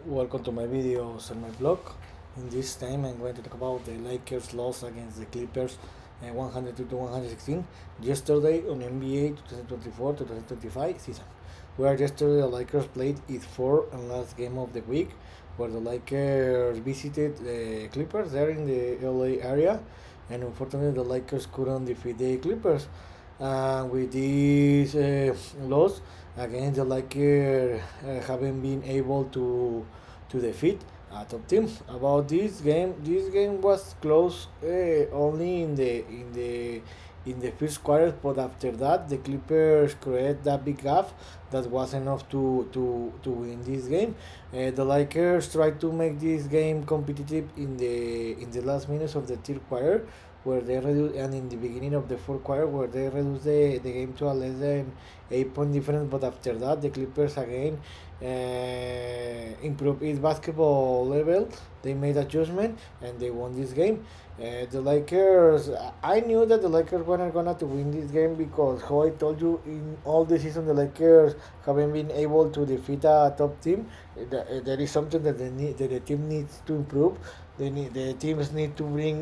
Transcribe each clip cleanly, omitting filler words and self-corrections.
Welcome to my videos on my blog. In this time, I'm going to talk about the Lakers' loss against the Clippers, 102 to 116, yesterday on NBA 2024 to 2025 season. Where yesterday the Lakers played its fourth and last game of the week, where the Lakers visited the Clippers there in the LA area, and unfortunately the Lakers couldn't defeat the Clippers. With this loss against the Lakers, haven't been able to defeat a top team. About this game was close only in the first quarter, but after that the Clippers create that big gap that was enough to win this game. The Lakers tried to make this game competitive in the last minutes of the third quarter, where they reduce, and in the beginning of the fourth quarter, where they reduced the game to a less than 8 point difference. But after that the Clippers again improved its basketball level. They made adjustment and they won this game. The Lakers, I knew that the Lakers were not gonna to win this game, because how I told you, in all the season the Lakers haven't been able to defeat a top team. That is something that the team needs to improve. The teams need to bring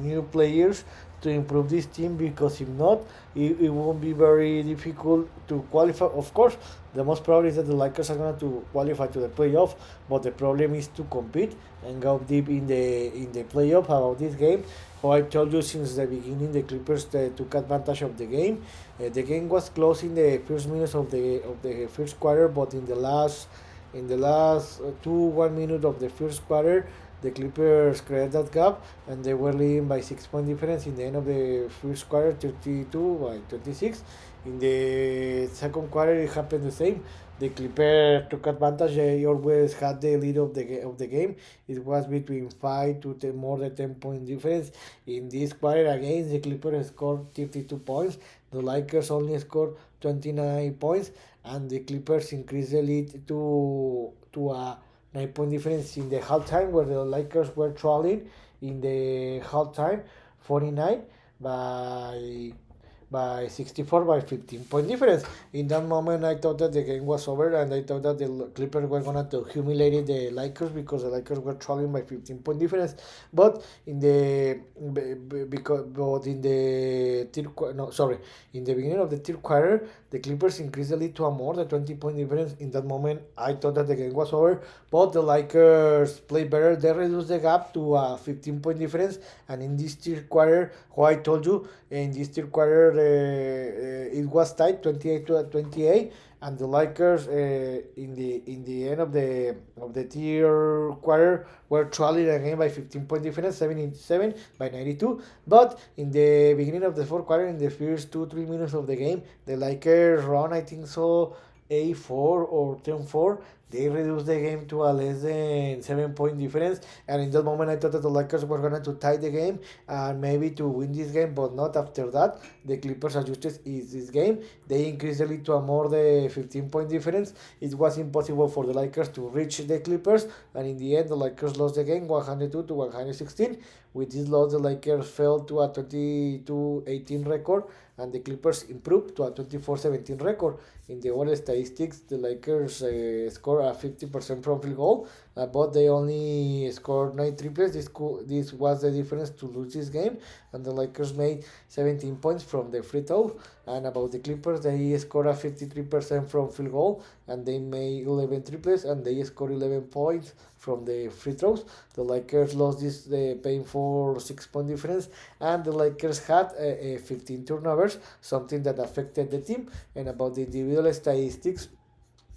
new players to improve this team, because if not, it won't be very difficult to qualify. Of course, the most probably is that the Lakers are going to qualify to the playoff, but the problem is to compete and go deep in the playoff. About this game, how I told you since the beginning, the Clippers took advantage of the game. The game was close in the first minutes of the first quarter, but in the last 2 1 minute of the first quarter, the Clippers created that gap, and they were leading by 6 point difference in the end of the first quarter, 32 by 26. In the second quarter, it happened the same. The Clippers took advantage. They always had the lead of the game. It was between 5 to 10, more than 10 point difference. In this quarter, again, the Clippers scored 32 points. The Lakers only scored 29 points, and the Clippers increased the lead to a 9 point difference in the halftime, where the Lakers were trailing in the halftime 49 by 64 by 15 point difference. In that moment, I thought that the game was over, and I thought that the Clippers were gonna to humiliate the Lakers, because the Lakers were trailing by 15 point difference. But in the no, sorry, in the beginning of the third quarter, the Clippers increased the lead to a more than 20 point difference. In that moment, I thought that the game was over, but the Lakers played better. They reduced the gap to a 15 point difference, and in this third quarter, how I told you, in this third quarter, it was tied 28 to 28, and the Lakers, in the end of the third quarter, were trailing again by 15 point difference, 77 by 92. But in the beginning of the fourth quarter, in the first 2 3 minutes of the game, the Lakers run, I think so, 8-4 or 10-4. They reduced the game to a less than 7 point difference, and in that moment, I thought that the Lakers were going to tie the game and maybe to win this game, but not after that. The Clippers adjusted this game. They increased the lead to a more than 15 point difference. It was impossible for the Lakers to reach the Clippers, and in the end, the Lakers lost the game 102 to 116. With this loss, the Lakers fell to a 22-18 record, and the Clippers improved to a 24-17 record. In the other statistics, the Lakers scored a 50% from field goal, but they only scored 9 triples. This was the difference to lose this game, and the Lakers made 17 points from the free throw. And about the Clippers, they scored a 53% from field goal, and they made 11 triples, and they scored 11 points from the free throws. The Lakers lost this painful 6 point difference, and the Lakers had 15 turnovers, something that affected the team. And about the individual statistics,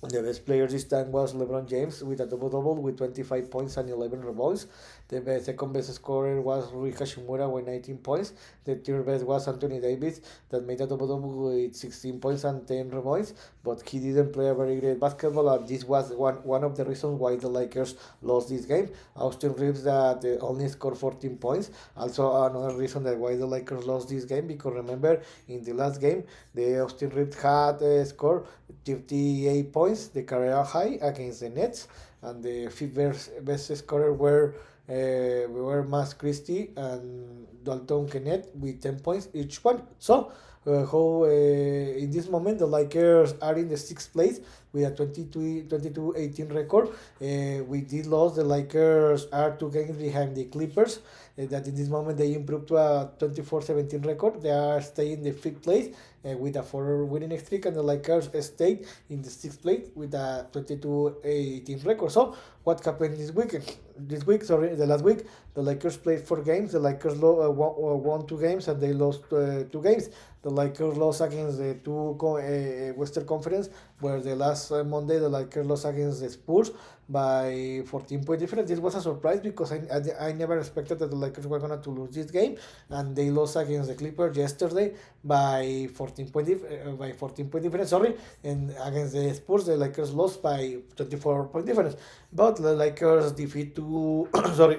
the best player this time was LeBron James with a double-double with 25 points and 11 rebounds. The second best scorer was Rui Hashimura with 19 points. The third best was Anthony Davis, that made a double-double with 16 points and 10 rebounds, but he didn't play a very great basketball, and this was one of the reasons why the Lakers lost this game. Austin Reeves, that only scored 14 points. Also another reason that why the Lakers lost this game, because remember, in the last game, the Austin Reeves had scored 38 points, the career high against the Nets, and the fifth best scorer were We were Mas Christie and Dalton Kenneth with 10 points each one. So, how in this moment the Lakers are in the sixth place with a 22-18 record. We did lose. The Lakers are 2 games behind the Clippers. That in this moment they improved to a 24-17 record. They are staying in the fifth place with a 4 winning streak, and the Lakers stayed in the sixth place with a 22-18 record. So, what happened this weekend? This week, sorry, the last week, the Lakers played 4 games. The Lakers won 2 games and they lost 2 games. The Lakers lost against the Western Conference, where the last Monday the Lakers lost against the Spurs by 14 point difference. This was a surprise because I never expected that the Lakers were going to lose this game, and they lost against the Clippers yesterday by 14 point difference. Sorry, and against the Spurs the Lakers lost by 24 point difference. But the Lakers defeat two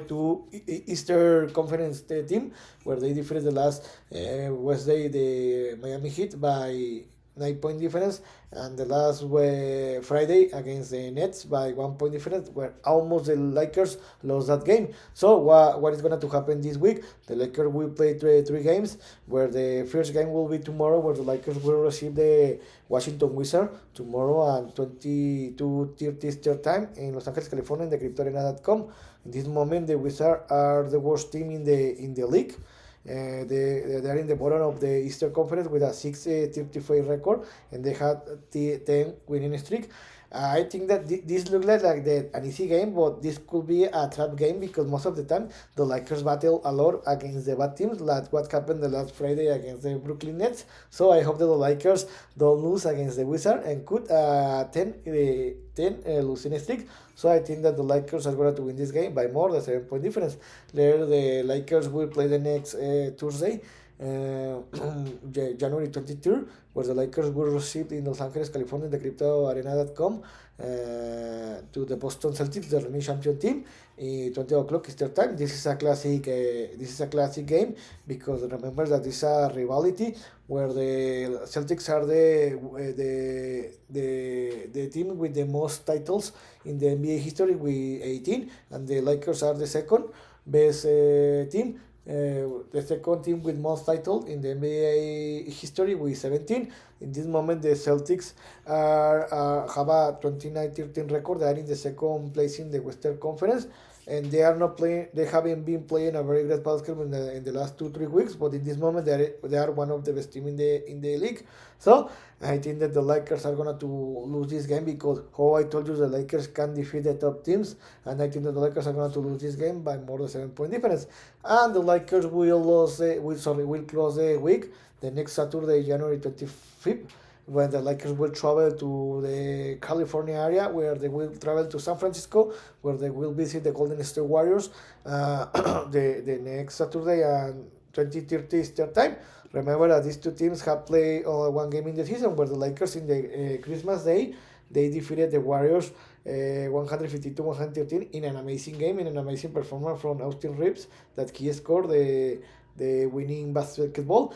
two Eastern Conference team, where they defeated the last Wednesday the Miami Heat by 9 point difference, and the last Friday against the Nets by 1 point difference, where almost the Lakers lost that game. So what is going to happen this week? The Lakers will play three games, where the first game will be tomorrow, where the Lakers will receive the Washington Wizards tomorrow at 22:30 Eastern time in Los Angeles, California, in the CryptoArena.com. In this moment, the Wizards are the worst team in the league. They are in the bottom of the Eastern Conference with a 6-35 record, and they had 10 winning streak. I think that this looks like an easy game, but this could be a trap game because most of the time the Lakers battle a lot against the bad teams, like what happened the last Friday against the Brooklyn Nets. So I hope that the Lakers don't lose against the Wizards and could 10 losing streak. So I think that the Lakers are going to win this game by more than 7 point difference. Later, the Lakers will play the next Thursday, January 23rd, where the Lakers will receive in Los Angeles, California, the CryptoArena.com to the Boston Celtics, the reigning champion team, 20 o'clock Eastern time. This is a classic. This is a classic game because remember that this is a rivalry where the Celtics are the team with the most titles in the NBA history with 18, and the Lakers are the second best team. The second team with most titles in the NBA history with 17. In this moment, the Celtics have a 29-13 record. They are in the second place in the Western Conference, and they are not playing. They haven't been playing a very great basketball in the last 2-3 weeks. But in this moment, they are one of the best team in the league. So I think that the Lakers are gonna to lose this game because how I told you the Lakers can defeat the top teams, and I think that the Lakers are gonna to lose this game by more than 7 point difference. And the Lakers will close the week the next Saturday, January 25th, when the Lakers will travel to the California area, where they will travel to San Francisco, where they will visit the Golden State Warriors the next Saturday and 20:30 Eastern time. Remember that these two teams have played one game in the season, where the Lakers in the Christmas Day they defeated the Warriors 152-113 in an amazing game, in an amazing performance from Austin Reeves that he scored the winning basketball.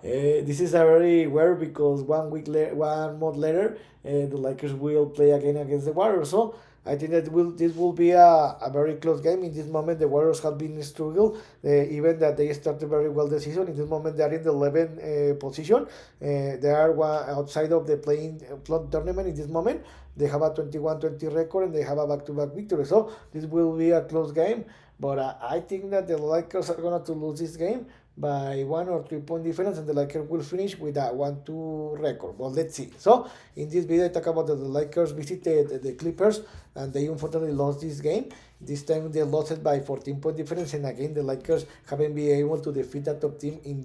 This is a very weird because 1 month later, the Lakers will play again against the Warriors. So I think that this will be a very close game. In this moment, the Warriors have been struggle, even that they started very well the season. In this moment, they are in the 11th position. They are outside of the playing tournament in this moment. They have a 21-20 record and they have a back-to-back victory. So this will be a close game. But I think that the Lakers are going to lose this game by 1 or 3 point difference, and the Lakers will finish with a 1-2 record. But let's see. So in this video, I talk about that the Lakers visited the Clippers, and they unfortunately lost this game. This time they lost it by 14 point difference, and again the Lakers haven't been able to defeat a top team in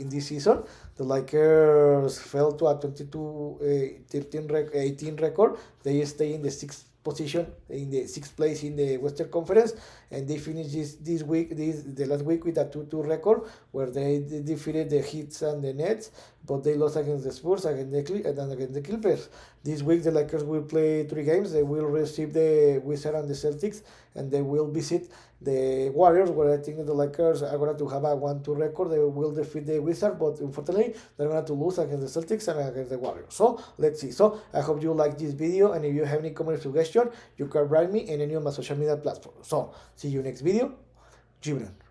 this season. The Lakers fell to a 22-18 record. They stay in the sixth position in the sixth place in the Western Conference, and they finished the last week with a 2-2 record, where they defeated the Heat and the Nets but they lost against the Spurs, and then against the Clippers. This week, the Lakers will play 3 games. They will receive the Wizards and the Celtics, and they will visit the Warriors, where I think the Lakers are going to have a 1-2 record. They will defeat the Wizards, but unfortunately, they're going to lose against the Celtics and against the Warriors. So, let's see. So, I hope you like this video, and if you have any comment or suggestion, you can write me in any of my social media platforms. So, see you next video. Gibran.